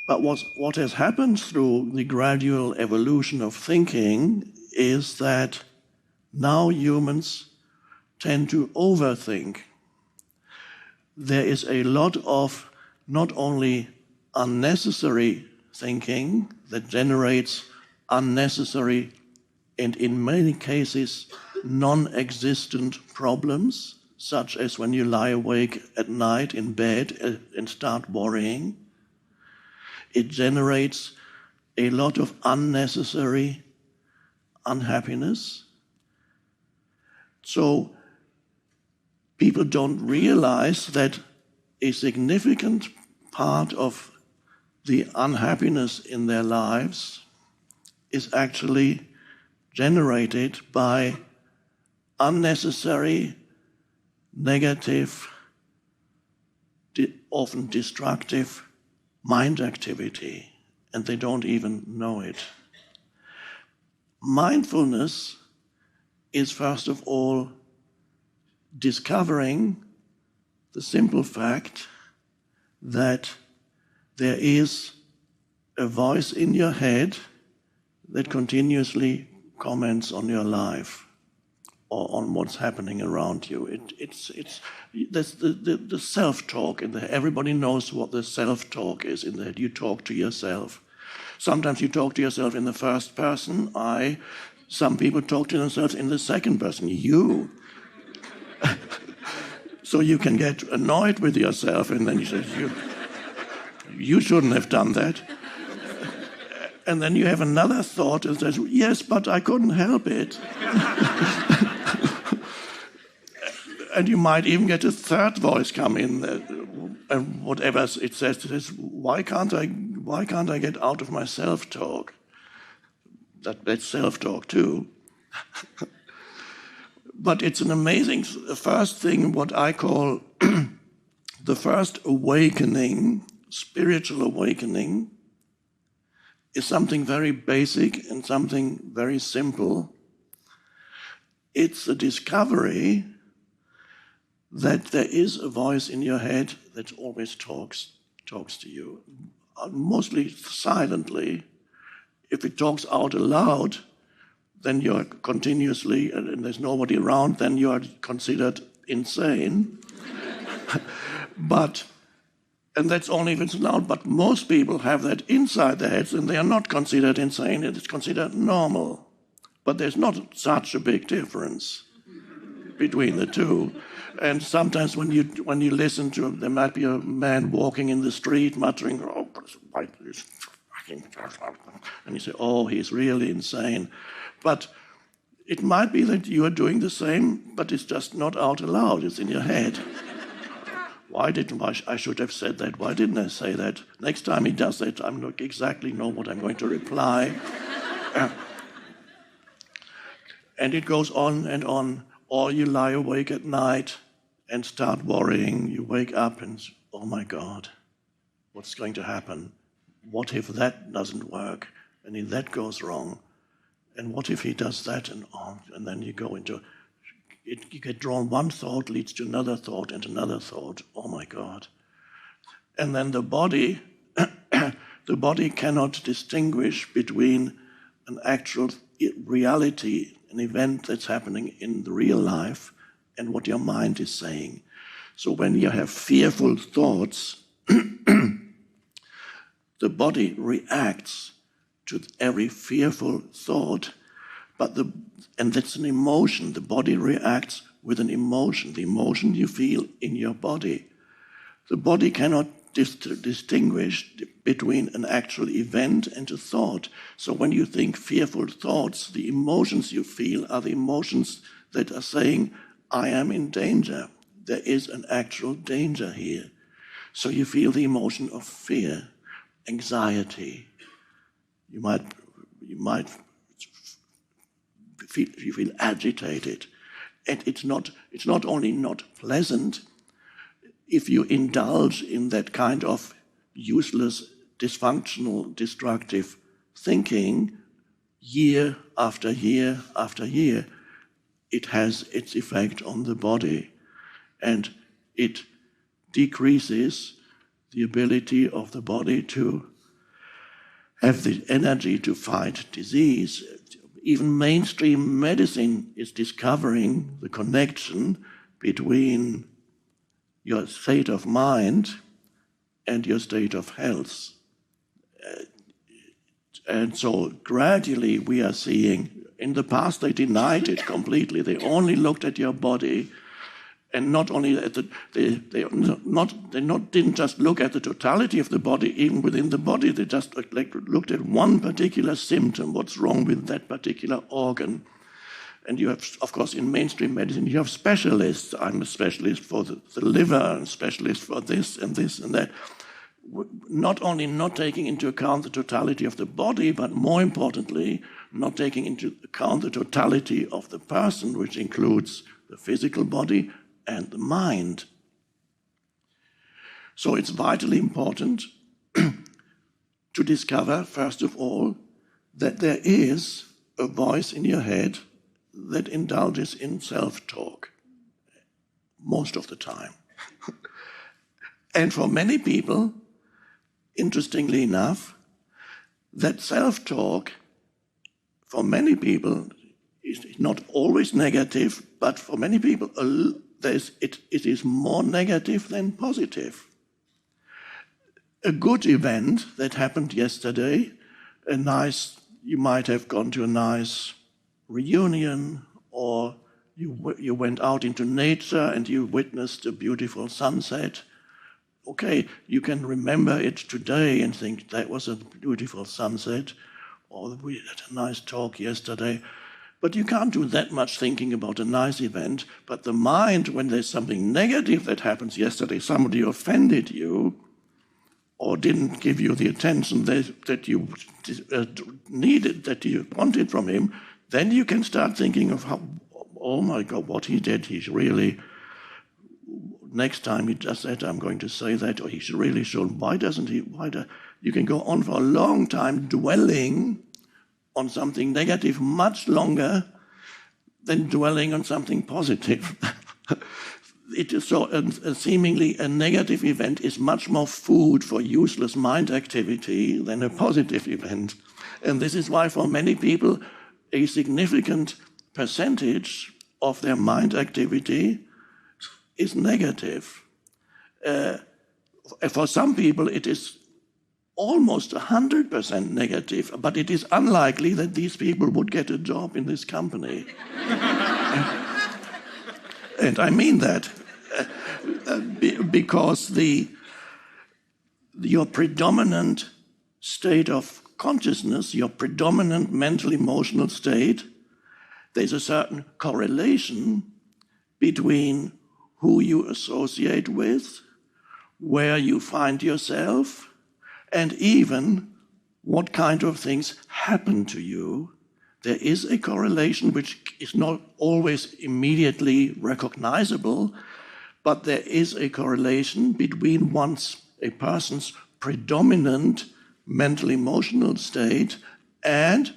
But what has happened through the gradual evolution of thinking is that now humans tend to overthink. There is a lot of not only unnecessary thinking that generates unnecessary and in many cases non-existent problems, such as when you lie awake at night in bed and start worrying. It generates a lot of unnecessary unhappiness. So people don't realize that a significant part of the unhappiness in their lives is actually generated by unnecessary, negative, often destructive mind activity, and they don't even know it. Mindfulness is, first of all, discovering the simple fact that there is a voice in your head that continuously comments on your life or on what's happening around you. That's the self-talk in there. Everybody knows what the self-talk is in there. You talk to yourself. Sometimes you talk to yourself in the first person, I. Some people talk to themselves in the second person, you. So you can get annoyed with yourself, and then you say, you shouldn't have done that. And then you have another thought that says, yes, but I couldn't help it. And you might even get a third voice come in, and whatever it says, why can't I get out of my self-talk? That's self-talk too. But it's an amazing first thing, what I call the first awakening, spiritual awakening, is something very basic and something very simple. It's the discovery that there is a voice in your head that always talks to you, mostly silently. If it talks out aloud, then you're continuously, and there's nobody around, then you are considered insane. And that's only if it's loud, but most people have that inside their heads and they are not considered insane, it is considered normal. But there's not such a big difference between the two. And sometimes when you listen to, there might be a man walking in the street muttering, oh, why this fucking, and you say, oh, he's really insane. But it might be that you are doing the same, but it's just not out aloud, it's in your head. I should have said that. Why didn't I say that? Next time he does that, I don't exactly know what I'm going to reply. And it goes on and on. Or you lie awake at night and start worrying. You wake up and, oh my God, what's going to happen? What if that doesn't work? And if that goes wrong? And what if he does that? And then you go into it. You get drawn, one thought leads to another thought and another thought. Oh my God. And then the body cannot distinguish between an actual reality, an event that's happening in the real life, and what your mind is saying. So when you have fearful thoughts, the body reacts to every fearful thought, and that's an emotion. The body reacts with an emotion, the emotion you feel in your body. The body cannot distinguish between an actual event and a thought. So when you think fearful thoughts, the emotions you feel are the emotions that are saying, I am in danger. There is an actual danger here. So you feel the emotion of fear, anxiety. You might feel agitated. And it's not only not pleasant, if you indulge in that kind of useless, dysfunctional, destructive thinking year after year after year, it has its effect on the body, and it decreases the ability of the body to have the energy to fight disease. Even mainstream medicine is discovering the connection between your state of mind and your state of health. And so gradually we are seeing, in the past they denied it completely. They only looked at your body, and not only at didn't just look at the totality of the body, even within the body, they just looked at one particular symptom, what's wrong with that particular organ. And you have, of course, in mainstream medicine, you have specialists. I'm a specialist for the liver, a specialist for this and that. Not only not taking into account the totality of the body, but more importantly, not taking into account the totality of the person, which includes the physical body and the mind. So it's vitally important to discover, first of all, that there is a voice in your head that indulges in self-talk most of the time. And for many people, interestingly enough, that self-talk, for many people, is not always negative, but for many people, it is more negative than positive. A good event that happened yesterday, you might have gone to a nice reunion, or you went out into nature and you witnessed a beautiful sunset. Okay, you can remember it today and think that was a beautiful sunset, or we had a nice talk yesterday. But you can't do that much thinking about a nice event. But the mind, when there's something negative that happens yesterday, somebody offended you or didn't give you the attention that you needed, that you wanted from him, then you can start thinking of how, oh my God, what he did, he's really... Next time he does that, I'm going to say that, or he really should. Why doesn't he? You can go on for a long time dwelling on something negative, much longer than dwelling on something positive. It is so, seemingly a negative event is much more food for useless mind activity than a positive event. And this is why for many people, a significant percentage of their mind activity is negative. For some people, it is almost 100% negative, but it is unlikely that these people would get a job in this company. And I mean that because your predominant state of consciousness, your predominant mental emotional state, there's a certain correlation between who you associate with, where you find yourself, and even what kind of things happen to you. There is a correlation which is not always immediately recognizable, but there is a correlation between a person's predominant mental emotional state and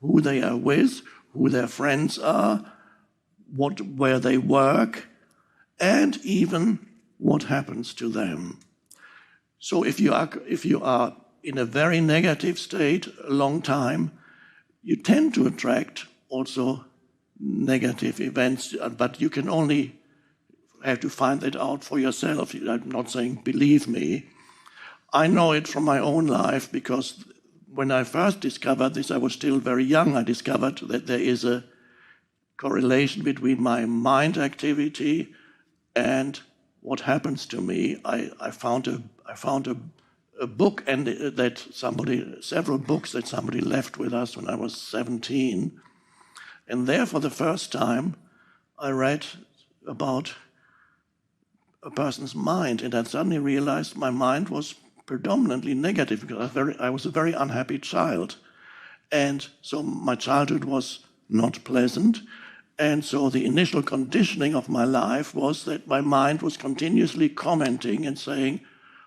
who they are with, who their friends are, where they work, and even what happens to them. So if you are in a very negative state a long time, you tend to attract also negative events, but you can only have to find that out for yourself. I'm not saying believe me. I know it from my own life, because when I first discovered this, I was still very young. I discovered that there is a correlation between my mind activity and what happens to me. I found a book, and several books that somebody left with us when I was 17. And there, for the first time, I read about a person's mind, and I suddenly realized my mind was predominantly negative, because I was a very unhappy child. And so my childhood was not pleasant. And so the initial conditioning of my life was that my mind was continuously commenting and saying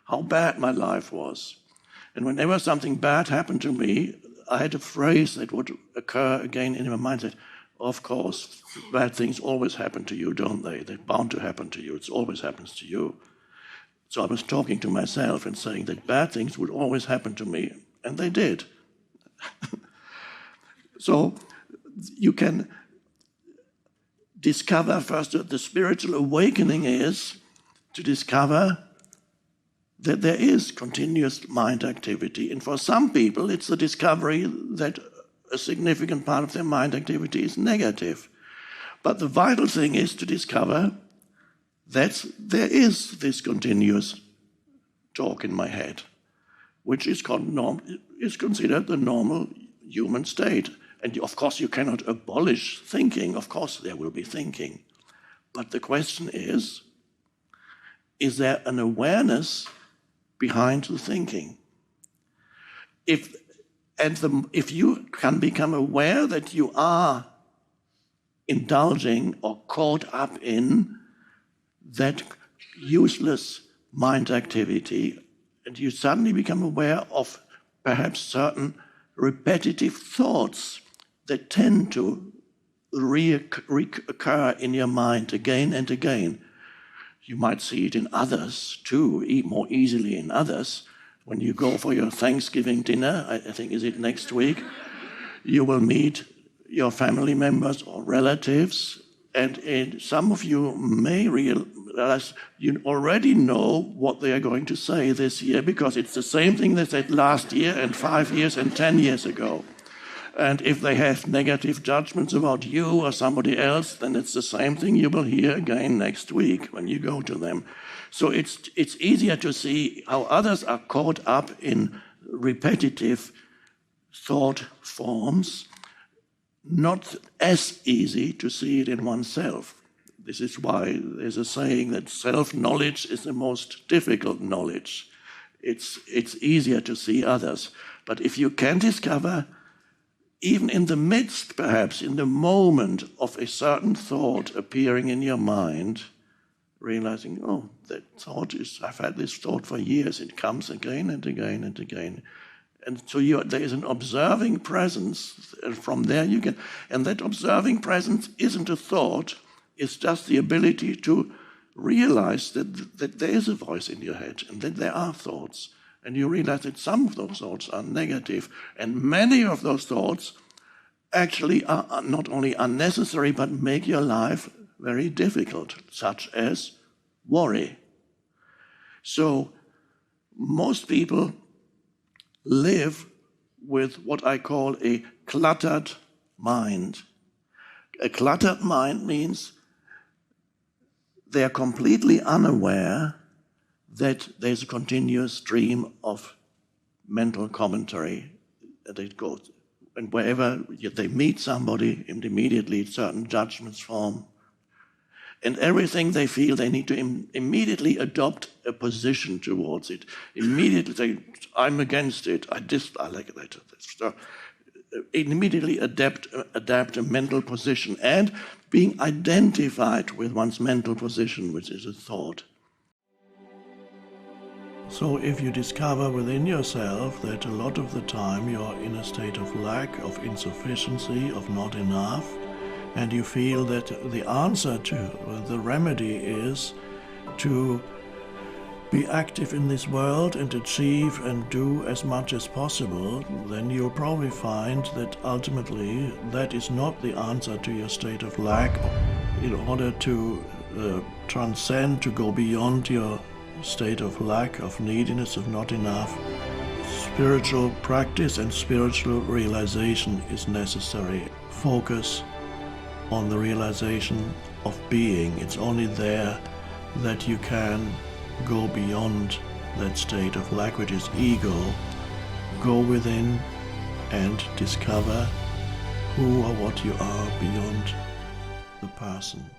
how bad my life was. And whenever something bad happened to me, I had a phrase that would occur again in my mind that, of course, bad things always happen to you, don't they? They're bound to happen to you. It always happens to you. So I was talking to myself and saying that bad things would always happen to me. And they did. So you can discover first that the spiritual awakening is to discover that there is continuous mind activity. And for some people, it's the discovery that a significant part of their mind activity is negative. But the vital thing is to discover that there is this continuous talk in my head, which is considered the normal human state. And of course, you cannot abolish thinking. Of course, there will be thinking. But the question is there an awareness behind the thinking? If you can become aware that you are indulging or caught up in that useless mind activity, and you suddenly become aware of perhaps certain repetitive thoughts that tend to reoccur in your mind again and again. You might see it in others too, more easily in others. When you go for your Thanksgiving dinner, I think is it next week, you will meet your family members or relatives, and some of you may realize you already know what they are going to say this year, because it's the same thing they said last year and 5 years and 10 years ago. And if they have negative judgments about you or somebody else, then it's the same thing you will hear again next week when you go to them. So it's easier to see how others are caught up in repetitive thought forms, not as easy to see it in oneself. This is why there's a saying that self-knowledge is the most difficult knowledge. It's easier to see others. But if you can discover, even in the midst, perhaps, in the moment of a certain thought appearing in your mind, realizing, oh, that thought I've had this thought for years, it comes again and again and again. And so there is an observing presence, and from there you can, and that observing presence isn't a thought, it's just the ability to realize that there is a voice in your head and that there are thoughts. And you realize that some of those thoughts are negative, and many of those thoughts actually are not only unnecessary, but make your life very difficult, such as worry. So most people live with what I call a cluttered mind. A cluttered mind means they are completely unaware that there's a continuous stream of mental commentary that it goes. And wherever they meet somebody, immediately certain judgments form. And everything they feel, they need to immediately adopt a position towards it. Immediately say, I'm against it, I like that. So immediately adapt a mental position, and being identified with one's mental position, which is a thought. So if you discover within yourself that a lot of the time you're in a state of lack, of insufficiency, of not enough, and you feel that the answer to, the remedy is to be active in this world and achieve and do as much as possible, then you'll probably find that ultimately that is not the answer to your state of lack. In order to transcend, to go beyond your state of lack, of neediness, of not enough, spiritual practice and spiritual realization is necessary. Focus on the realization of being. It's only there that you can go beyond that state of lack, which is ego. Go within and discover who or what you are beyond the person.